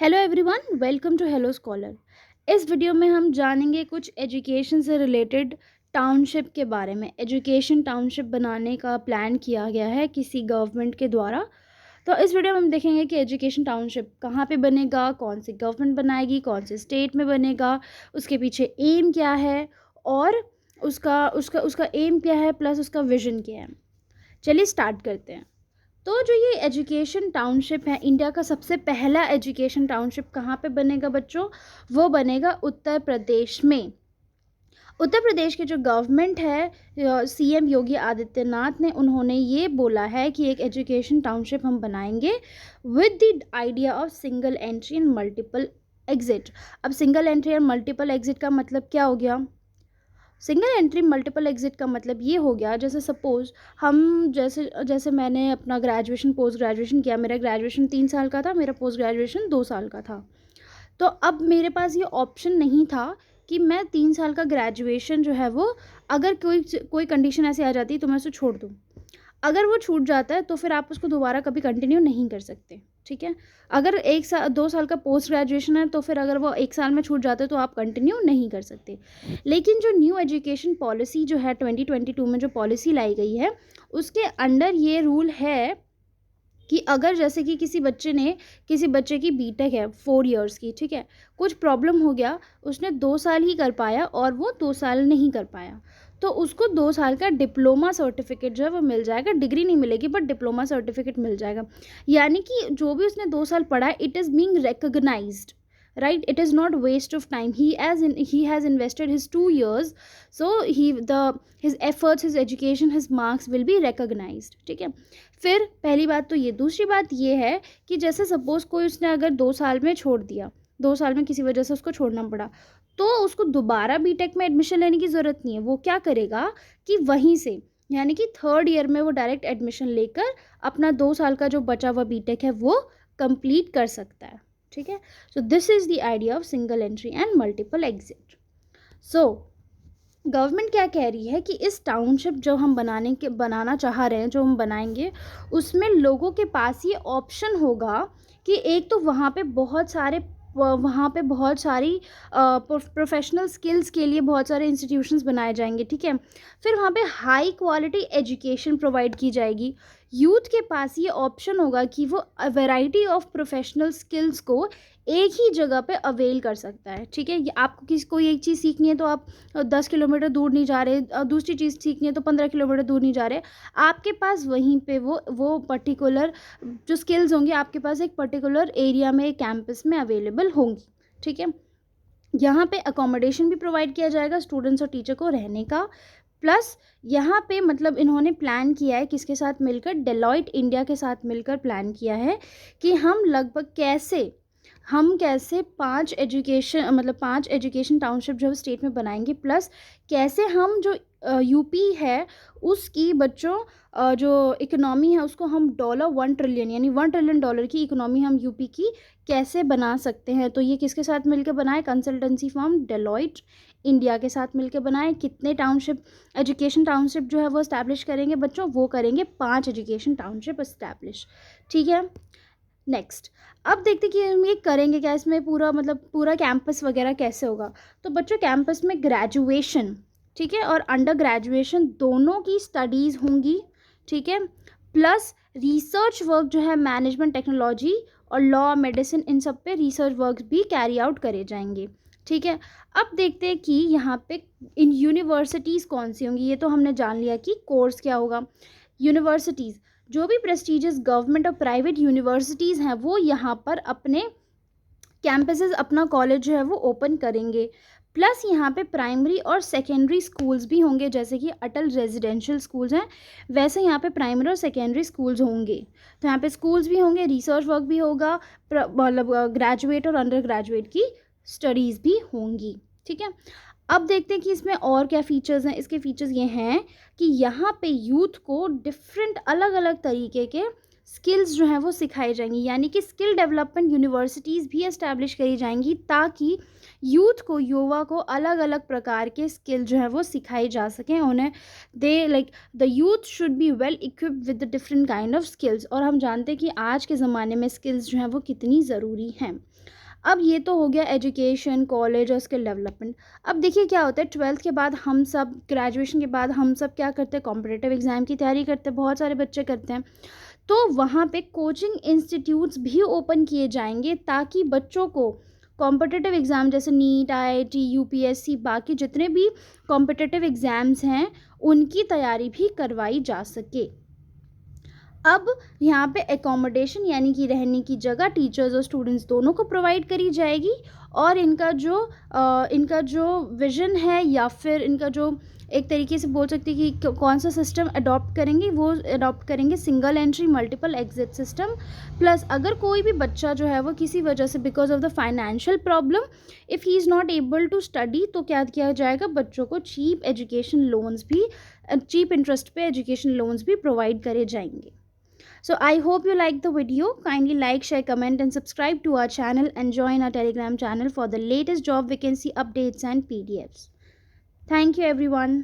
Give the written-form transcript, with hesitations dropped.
Hello everyone, welcome to hello scholar. इस video में हम जानेंगे कुछ एजुकेशन से रिलेटेड टाउनशिप के बारे में। एजुकेशन टाउनशिप बनाने का प्लान किया गया है किसी गवर्नमेंट के द्वारा। तो इस वीडियो में हम देखेंगे कि एजुकेशन टाउनशिप कहाँ पे बनेगा, कौन सी गवर्नमेंट बनाएगी, कौन से स्टेट में बनेगा, उसके पीछे एम क्या है और उसका उसका उसका एम क्या है प्लस उसका विजन क्या है। चलिए स्टार्ट करते हैं। तो जो ये एजुकेशन टाउनशिप है, इंडिया का सबसे पहला एजुकेशन टाउनशिप कहाँ पे बनेगा बच्चों? वो बनेगा उत्तर प्रदेश में। उत्तर प्रदेश के जो गवर्नमेंट है, सीएम योगी आदित्यनाथ ने, उन्होंने ये बोला है कि एक एजुकेशन टाउनशिप हम बनाएंगे with the idea of single entry and multiple exit. अब सिंगल एंट्री और मल्टीपल एग्जिट का मतलब क्या हो गया? सिंगल एंट्री मल्टीपल एग्जिट का मतलब ये हो गया, जैसे सपोज़ हम जैसे जैसे मैंने अपना ग्रेजुएशन पोस्ट ग्रेजुएशन किया। मेरा ग्रेजुएशन 3 साल का था, मेरा पोस्ट ग्रेजुएशन 2 साल का था। तो अब मेरे पास ये ऑप्शन नहीं था कि मैं 3 साल का ग्रेजुएशन जो है वो, अगर कोई कोई कंडीशन ऐसी आ जाती तो मैं उसे छोड़ दूँ। अगर वो छूट जाता है तो फिर आप उसको दोबारा कभी कंटिन्यू नहीं कर सकते, ठीक है। अगर 1 साल 2 साल का पोस्ट ग्रेजुएशन है तो फिर अगर वो 1 साल में छूट जाते हैं तो आप कंटिन्यू नहीं कर सकते। लेकिन जो न्यू एजुकेशन पॉलिसी जो है 2022 में जो पॉलिसी लाई गई है, उसके अंडर ये रूल है कि अगर जैसे कि किसी बच्चे की बीटेक है 4 इयर्स की, ठीक है, कुछ प्रॉब्लम हो गया, उसने 2 साल ही कर पाया और वो 2 साल नहीं कर पाया, तो उसको 2 साल का डिप्लोमा सर्टिफिकेट जो है वो मिल जाएगा। डिग्री नहीं मिलेगी बट डिप्लोमा सर्टिफिकेट मिल जाएगा। यानी कि जो भी उसने 2 साल पढ़ा है, it is being recognised, right? It is not waste of time. He has invested his 2 years, so his efforts, his education, his marks will be recognized, ठीक है। फिर पहली बात तो ये, दूसरी बात ये है कि जैसे सपोज कोई उसने अगर 2 साल में छोड़ दिया, 2 साल में किसी वजह से उसको छोड़ना पड़ा, तो उसको दोबारा बीटेक में एडमिशन लेने की ज़रूरत नहीं है। वो क्या करेगा कि वहीं से, यानी कि 3rd ईयर में वो डायरेक्ट एडमिशन लेकर अपना 2 साल का जो बचा हुआ बीटेक है वो कंप्लीट कर सकता है, ठीक है। So this is the idea of single entry and multiple exit. So government क्या कह रही है कि इस टाउनशिप जो हम बनाना चाह रहे हैं, जो हम बनाएंगे, उसमें लोगों के पास ये ऑप्शन होगा कि एक तो वहाँ पे बहुत सारी प्रोफेशनल स्किल्स के लिए बहुत सारे इंस्टीट्यूशंस बनाए जाएंगे, ठीक है। फिर वहाँ पे हाई क्वालिटी एजुकेशन प्रोवाइड की जाएगी। यूथ के पास ये ऑप्शन होगा कि वो वैरायटी ऑफ प्रोफेशनल स्किल्स को एक ही जगह पे अवेल कर सकता है, ठीक है। आपको किसी कोई एक चीज़ सीखनी है तो आप 10 किलोमीटर दूर नहीं जा रहे, दूसरी चीज़ सीखनी है तो 15 किलोमीटर दूर नहीं जा रहे। आपके पास वहीं पे वो पर्टिकुलर जो स्किल्स होंगी, आपके पास एक पर्टिकुलर एरिया में, एक कैंपस में अवेलेबल होंगी, ठीक है। यहाँ पे अकोमोडेशन भी प्रोवाइड किया जाएगा स्टूडेंट्स और टीचर को रहने का। प्लस यहाँ पे मतलब इन्होंने प्लान किया है किसके साथ मिलकर, डेलॉयट इंडिया के साथ मिलकर प्लान किया है कि हम कैसे 5 एजुकेशन टाउनशिप जो स्टेट में बनाएंगे, प्लस कैसे हम जो यूपी है उसकी बच्चों जो इकोनॉमी है उसको हम $1 ट्रिलियन यानी $1 ट्रिलियन की इकोनॉमी हम यूपी की कैसे बना सकते हैं। तो ये किसके साथ मिलकर बनाए? कंसल्टेंसी फर्म डेलॉयट इंडिया के साथ मिलकर बनाए। कितने एजुकेशन टाउनशिप जो है वो इस्टेब्लिश करेंगे बच्चों? वो करेंगे 5 एजुकेशन टाउनशिप इस्टेब्लिश, ठीक है। नेक्स्ट, अब देखते कि हम ये करेंगे क्या, इसमें पूरा कैंपस वगैरह कैसे होगा। तो बच्चों कैंपस में ग्रेजुएशन, ठीक है, और अंडर ग्रेजुएशन दोनों की स्टडीज़ होंगी, ठीक है। प्लस रिसर्च वर्क जो है मैनेजमेंट टेक्नोलॉजी और लॉ मेडिसिन, इन सब पे रिसर्च वर्क भी कैरी आउट करे जाएंगे, ठीक है। अब देखते हैं कि यहाँ पे इन यूनिवर्सिटीज़ कौन सी होंगी। ये तो हमने जान लिया कि कोर्स क्या होगा। यूनिवर्सिटीज़, जो भी प्रेस्टिजियस गवर्नमेंट और प्राइवेट यूनिवर्सिटीज़ हैं वो यहाँ पर अपने कैंपसेस, अपना कॉलेज जो है वो ओपन करेंगे। प्लस यहाँ पे प्राइमरी और सेकेंडरी स्कूल्स भी होंगे, जैसे कि अटल रेजिडेंशियल स्कूल्स हैं वैसे यहाँ पे प्राइमरी और सेकेंडरी स्कूल्स होंगे। तो यहाँ पे स्कूल्स भी होंगे, रिसर्च वर्क भी होगा, मतलब ग्रेजुएट और अंडर ग्रेजुएट की स्टडीज़ भी होंगी, ठीक है। अब देखते हैं कि इसमें और क्या फ़ीचर्स हैं। इसके फ़ीचर्स ये हैं कि यहाँ पे यूथ को डिफरेंट अलग अलग तरीके के स्किल्स जो हैं वो सिखाई जाएंगी, यानी कि स्किल डेवलपमेंट यूनिवर्सिटीज़ भी एस्टैब्लिश करी जाएंगी ताकि यूथ को, युवा को अलग अलग प्रकार के स्किल जो है वो सिखाई जा सकें उन्हें। They like the youth should be well equipped with the different kind of skills. और हम जानते हैं कि आज के ज़माने में स्किल्स जो हैं वो कितनी ज़रूरी हैं। अब ये तो हो गया एजुकेशन, कॉलेज और स्किल डेवलपमेंट। अब देखिए क्या होता है, 12th के बाद हम सब, ग्रेजुएशन के बाद हम सब क्या करते हैं, कॉम्पिटिटिव एग्ज़ाम की तैयारी करते हैं, बहुत सारे बच्चे करते हैं। तो वहाँ पे कोचिंग इंस्टीट्यूट्स भी ओपन किए जाएंगे ताकि बच्चों को कॉम्पिटिटिव एग्ज़ाम जैसे नीट, आईआईटी, यूपीएससी, बाकी जितने भी कॉम्पिटिटिव एग्ज़ाम्स हैं उनकी तैयारी भी करवाई जा सके। अब यहाँ पे एकोमोडेशन यानी कि रहने की जगह टीचर्स और स्टूडेंट्स दोनों को प्रोवाइड करी जाएगी। और इनका जो विज़न है, या फिर इनका जो एक तरीके से बोल सकते हैं कि कौन सा सिस्टम अडॉप्ट करेंगे, वो अडॉप्ट करेंगे single entry multiple exit system. Plus अगर कोई भी बच्चा जो है वो किसी वजह से, because of the financial problem, if he is not able to study, तो क्या किया जाएगा, बच्चों को चीप एजुकेशन लोन्स भी, चीप इंटरेस्ट पे एजुकेशन लोन्स भी प्रोवाइड करे जाएंगे। So I hope you liked the video. Kindly like, share, comment and subscribe to our channel and join our Telegram channel for the latest job vacancy updates and PDFs. Thank you everyone.